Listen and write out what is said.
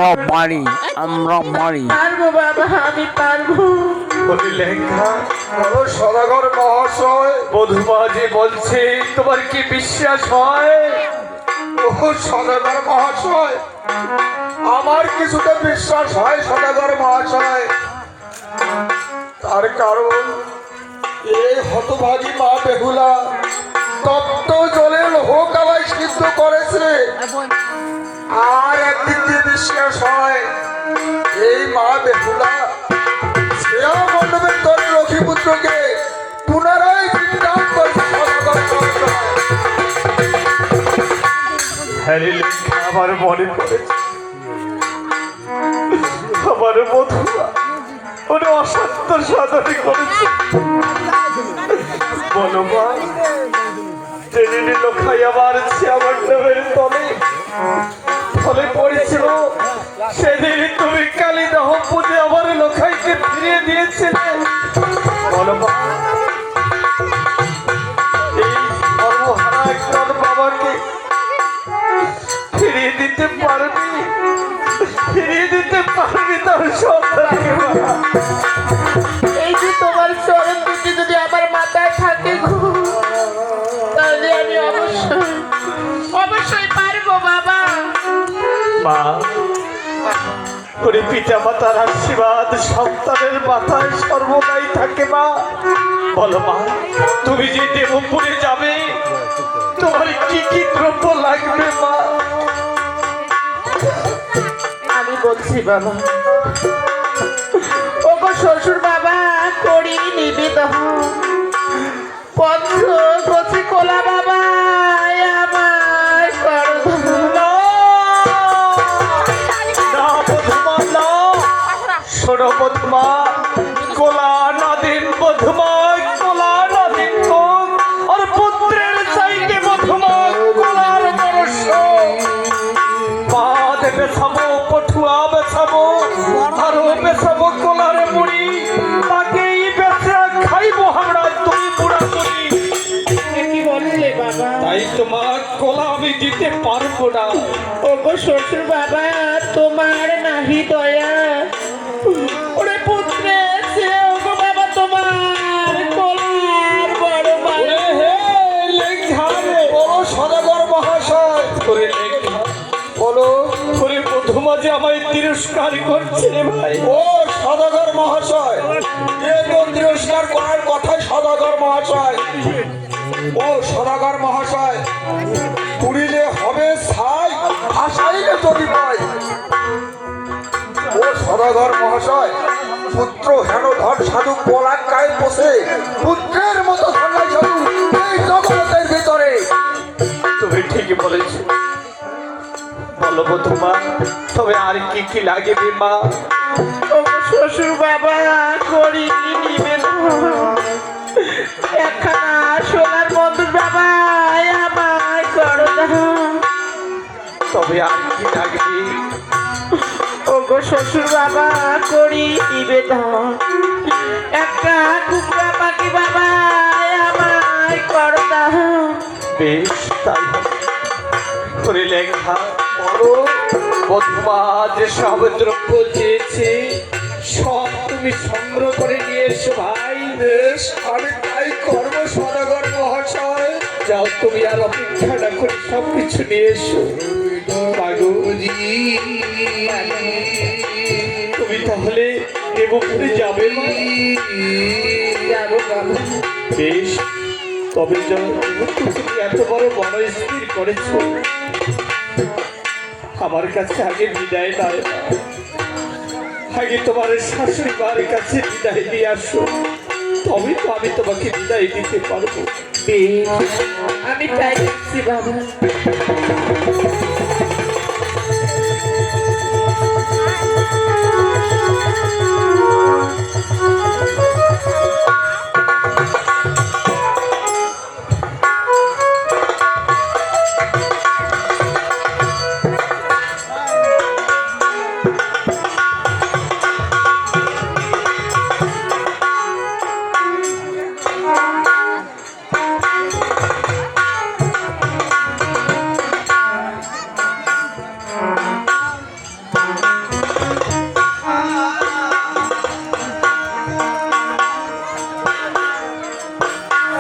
আমরা পারি, আমরা পারি। পারবো বাবা, আমি পারবো। সদাগর মহাশয়, বধূমাজি বলছে তোমার কি বিশ্বাস হয়? ও সদাগর মহাশয়, আমার কিছুটা বিশ্বাস হয় সদাগর মহাশয়। তার কারণ এই হতভাগী মা বেহুলা তপ্ত জলে লোক আমায় সিদ্ধ করেছে। আর একদিক দিয়ে বিশ্বাস হয় এই মা বেহুলা শ্রেয়া মণ্ডপের তরে লক্ষ্মীপুত্রকে পুনরায় বৃন্দাবন করেছে সদাগর মহাশয়। আমার মনে পড়েছে আমার বধূরা ওর অসত্য সাধনে করেছে। বলো মা, ট্রেনে নিল খাই আমার আমার নামের তলে ফলে পড়েছিল। সেদিন তুমি কালী দাহ পুজো আমার লোখাইকে ফিরিয়ে দিয়েছিলে। বলো মা, এই সর্বহারা একজন বাবাকে ফিরিয়ে দিতে পারবি? ফিরিয়ে দিতে পারবি তোর সন্তানকে? এই যে তোমার চরণ দুটি যদি আমার মাথায় থাকে গো, তাহলে আমি অবশ্যই অবশ্যই পারবো বাবা। মা, ওরে পিতা মাতার আশীর্বাদ সন্তানের মাথায় সর্বদাই থাকে মা। বলো মা, তুমি যে দেবপুরে যাবে তোমার কি কি দ্রব্য লাগবে মা? আমি বলছি বাবা, ওগো শ্বশুর বাবা, করি নিবেদন পত্র কচি কোলা বাবা আমার করো। না বধুমা, না, শোনো বধুমা, কোলা না দিন বধুমা, কোলা না দিন গো। আর পুত্রের চাইতে বধুমা কোলার বরস। মা দেবে খাবো, পঠুয়া বেছাবো, আরো বেছাবো কোলার মুড়ি, তাকেই বেচে খাইবো আমরা দুই বুড়া করি। কি বললে বাবা? তাই তোমার কোলা আমি দিতে পারবো না। ওগো শ্বশুর বাবা, তোমার নাহি দয়া, ওরে পুত্রে সে ওগো বাবা তোমার কোলার বড় ওরে হে লেখা রে, বলো সদাগর মহাশয়, ওরে লেখা, বলো। ওরে বধূমা যে আমায় তিরস্কার করছে রে ভাই। ও সদাগর মহাশয়, এ তো তিরস্কার করার কথাই সদাগর মহাশয়। ও সদাগর মহাশয়, পুরিলে হবে ছাই, আশাইলে যদি পাই। ও সদাগর মহাশয়, পুত্র হেন ধর সাধু পলাক্কায় বসে পুত্রের মতো ধন্যায় সাধু এই জগতের ভিতরে। তুমি ঠিকই বলেছ। বলো বধূমা, তবে আর কি কি লাগবে মা? ওগো শ্বশুর বাবা, করি নিবেদন একখানা সোনার বন্ধুর বাবা আমার করো। তবে আর কি লাগবে? ওগো শ্বশুর বাবা, করি নিবেদন একটা কুকুরা পাখি বাবা আমার করো। বেশ, তাই হবে। করে লেখা, বলো। বধূমা যে সব দ্রব্য চেয়েছে সব তুমি সংগ্রহ করে নিয়ে এসো ভাই। বেশ, আমি তাই করব সদাগর মহাশয়। যাও, তুমি আর অপেক্ষা না করে সবকিছু নিয়ে এসো। পাগলি, তুমি তাহলে দেবপুরে যাবে মা? যাবো বাবা। বেশ, তবে তুমি এত বড় মন স্থির করেছো, আমার কাছে আগে বিদায় নয়, আগে তোমার শাশুড়ি মার কাছে বিদায় দিয়ে আসো, তবে তো আমি তোমাকে বিদায় দিতে পারবো। আমি তাই দেখছি বাবা।